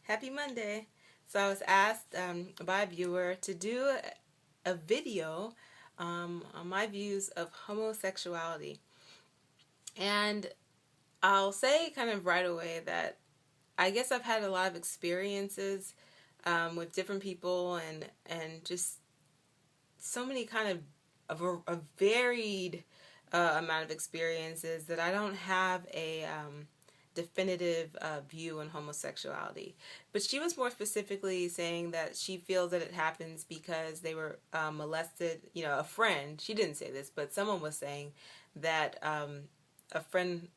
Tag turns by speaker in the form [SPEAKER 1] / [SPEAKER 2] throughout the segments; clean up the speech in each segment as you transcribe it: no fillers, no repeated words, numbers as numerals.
[SPEAKER 1] Happy Monday. So I was asked by a viewer to do a video on my views of homosexuality. And I'll say kind of right away that I guess I've had a lot of experiences with different people and just so many kind of a varied amount of experiences that I don't have a definitive view on homosexuality. But she was more specifically saying that she feels that it happens because they were molested. A friend, she didn't say this, but someone was saying that a friend,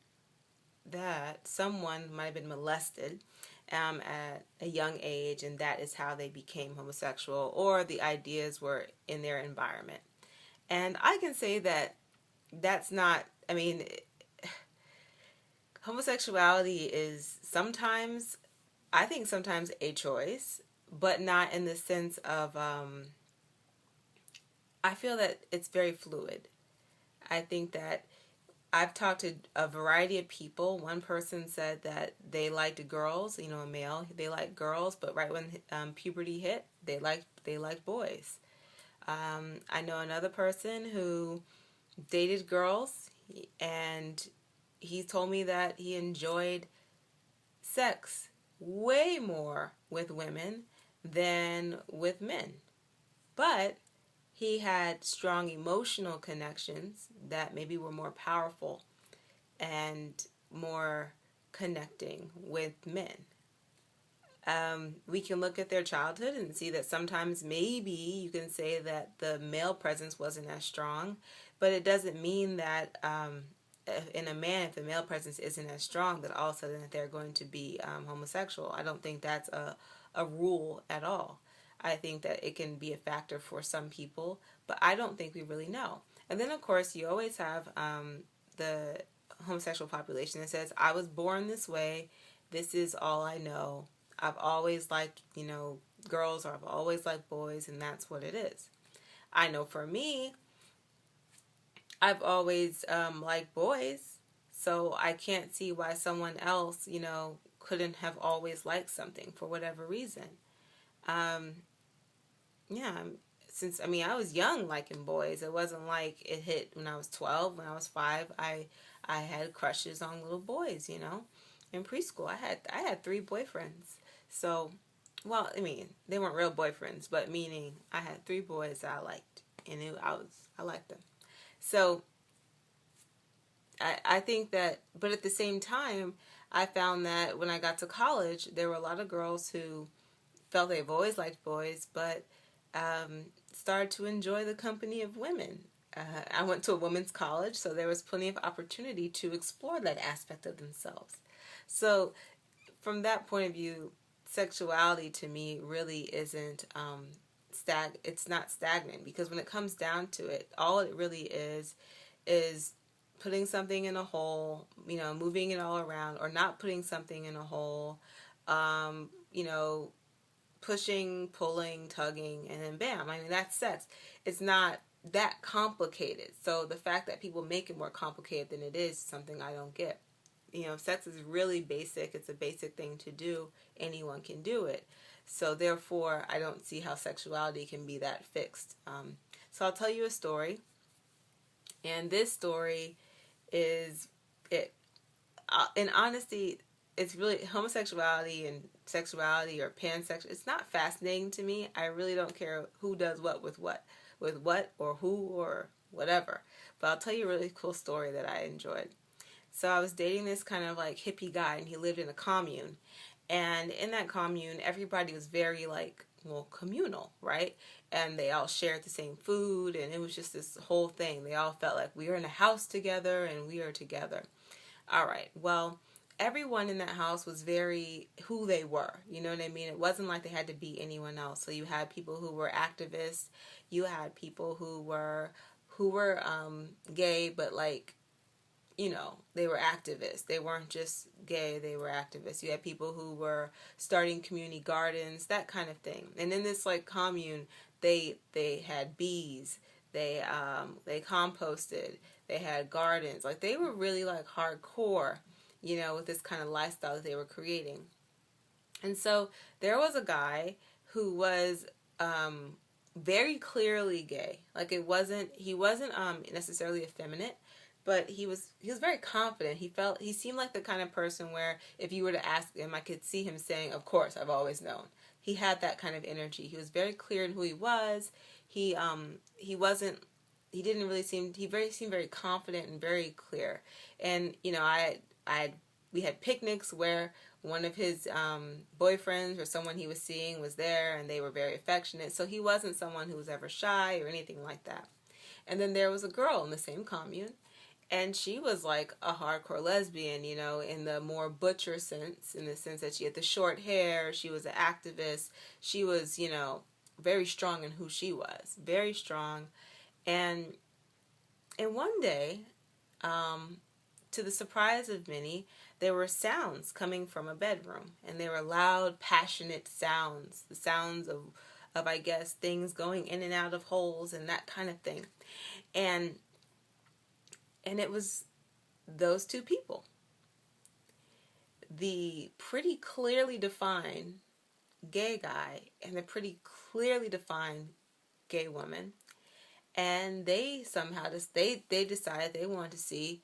[SPEAKER 1] that someone might have been molested at a young age, and that is how they became homosexual, or the ideas were in their environment. And I can say that that's not, I mean, homosexuality is sometimes, I think sometimes a choice, but not in the sense of, I feel that it's very fluid. I think that I've talked to a variety of people. One person said that they liked girls, a male, they liked girls, but right when puberty hit, they liked boys. I know another person who dated girls, and he told me that he enjoyed sex way more with women than with men. But he had strong emotional connections that maybe were more powerful and more connecting with men. We can look at their childhood and see that sometimes maybe you can say that the male presence wasn't as strong, but it doesn't mean that in a man, if the male presence isn't as strong, that all of a sudden that they're going to be homosexual. I don't think that's a rule at all. I think that it can be a factor for some people, but I don't think we really know. And then, of course, you always have the homosexual population that says, I was born this way, this is all I know. I've always liked, girls, or I've always liked boys, and that's what it is. I know for me, I've always liked boys, so I can't see why someone else, couldn't have always liked something for whatever reason. Um, yeah, since I was young liking boys. It wasn't like it hit when I was 12. When I was 5, I had crushes on little boys. In preschool, I had 3 boyfriends. So, well, they weren't real boyfriends, but meaning I had 3 boys that I liked, and I liked them. So I think that, but at the same time, I found that when I got to college, there were a lot of girls who felt they've always liked boys, but started to enjoy the company of women. I went to a women's college, so there was plenty of opportunity to explore that aspect of themselves. So, from that point of view, sexuality to me really isn't it's not stagnant, because when it comes down to it, all it really is putting something in a hole, moving it all around, or not putting something in a hole, um, you know, pushing, pulling, tugging, and then bam. That's sex. It's not that complicated. So the fact that people make it more complicated than it is something I don't get. Sex is really basic. It's a basic thing to do. Anyone can do it. So therefore, I don't see how sexuality can be that fixed. So I'll tell you a story. And this story is it. In honesty, it's really homosexuality and sexuality or pansexual. It's not fascinating to me. I really don't care who does what with what or who or whatever. But I'll tell you a really cool story that I enjoyed. So I was dating this kind of like hippie guy, and he lived in a commune. And in that commune, everybody was very communal, right? And they all shared the same food, and it was just this whole thing. They all felt like we were in a house together and we are together. All right. Well, everyone in that house was very who they were. You know what I mean? It wasn't like they had to be anyone else. So you had people who were activists. You had people who were gay, but they were activists. They weren't just gay, they were activists. You had people who were starting community gardens, that kind of thing. And in this commune, they had bees, they composted, they had gardens. They were really hardcore, with this kind of lifestyle that they were creating. And so there was a guy who was um, very clearly gay. Like he wasn't necessarily effeminate, but he was very confident. He seemed like the kind of person where if you were to ask him, I could see him saying, "Of course, I've always known." He had that kind of energy. He was very clear in who he was. He wasn't he didn't really seem he very seemed very confident and very clear. And I we had picnics where one of his boyfriends or someone he was seeing was there, and they were very affectionate. So he wasn't someone who was ever shy or anything like that. And then there was a girl in the same commune, and she was like a hardcore lesbian, in the more butcher sense, in the sense that she had the short hair, she was an activist, she was, very strong in who she was, very strong. And one day, um, to the surprise of many, there were sounds coming from a bedroom, and they were loud, passionate sounds, the sounds of I guess things going in and out of holes and that kind of thing. And it was those two people, the pretty clearly defined gay guy and the pretty clearly defined gay woman. And they somehow they decided they wanted to see.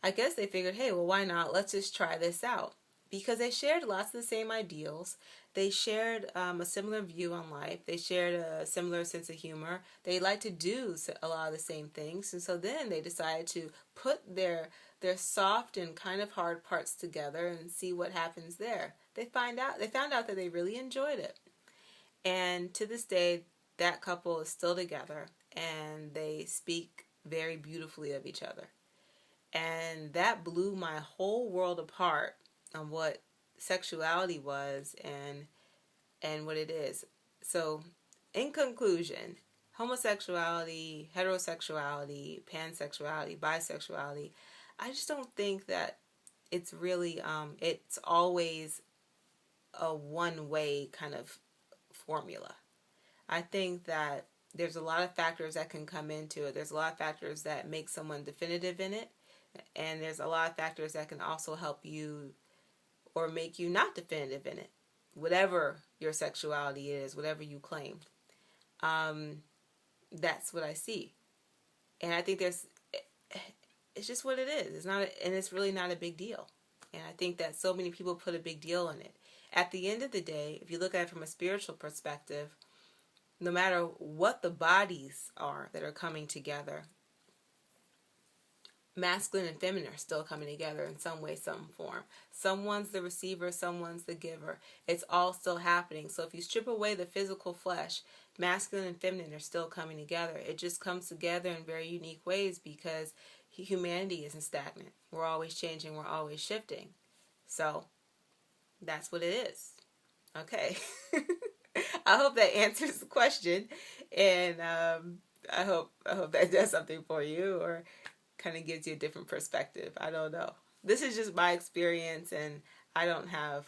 [SPEAKER 1] I guess they figured, hey, well, why not? Let's just try this out. Because they shared lots of the same ideals. They shared a similar view on life. They shared a similar sense of humor. They like to do a lot of the same things. And so then they decided to put their soft and kind of hard parts together and see what happens there. They found out that they really enjoyed it. And to this day, that couple is still together, and they speak very beautifully of each other. And that blew my whole world apart on what sexuality was and what it is. So, in conclusion, homosexuality, heterosexuality, pansexuality, bisexuality, I just don't think that it's really it's always a one way kind of formula. I think that there's a lot of factors that can come into it. There's a lot of factors that make someone definitive in it, and there's a lot of factors that can also help you or make you not definitive in it, whatever your sexuality is, whatever you claim. That's what I see. And I think it's just what it is. It's not, and it's really not a big deal. And I think that so many people put a big deal in it. At the end of the day, if you look at it from a spiritual perspective, no matter what the bodies are that are coming together, masculine and feminine are still coming together in some way, some form. Someone's the receiver, someone's the giver. It's all still happening. So if you strip away the physical flesh, masculine and feminine are still coming together. It just comes together in very unique ways because humanity isn't stagnant. We're always changing, we're always shifting. So that's what it is. Okay. I hope that answers the question, and I hope that does something for you or kind of gives you a different perspective. I don't know. This is just my experience, and I don't have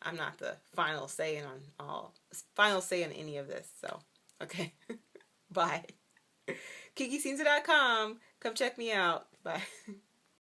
[SPEAKER 1] I'm not the final say in any of this. So okay. Bye. KikiScenes.com. Come check me out. Bye.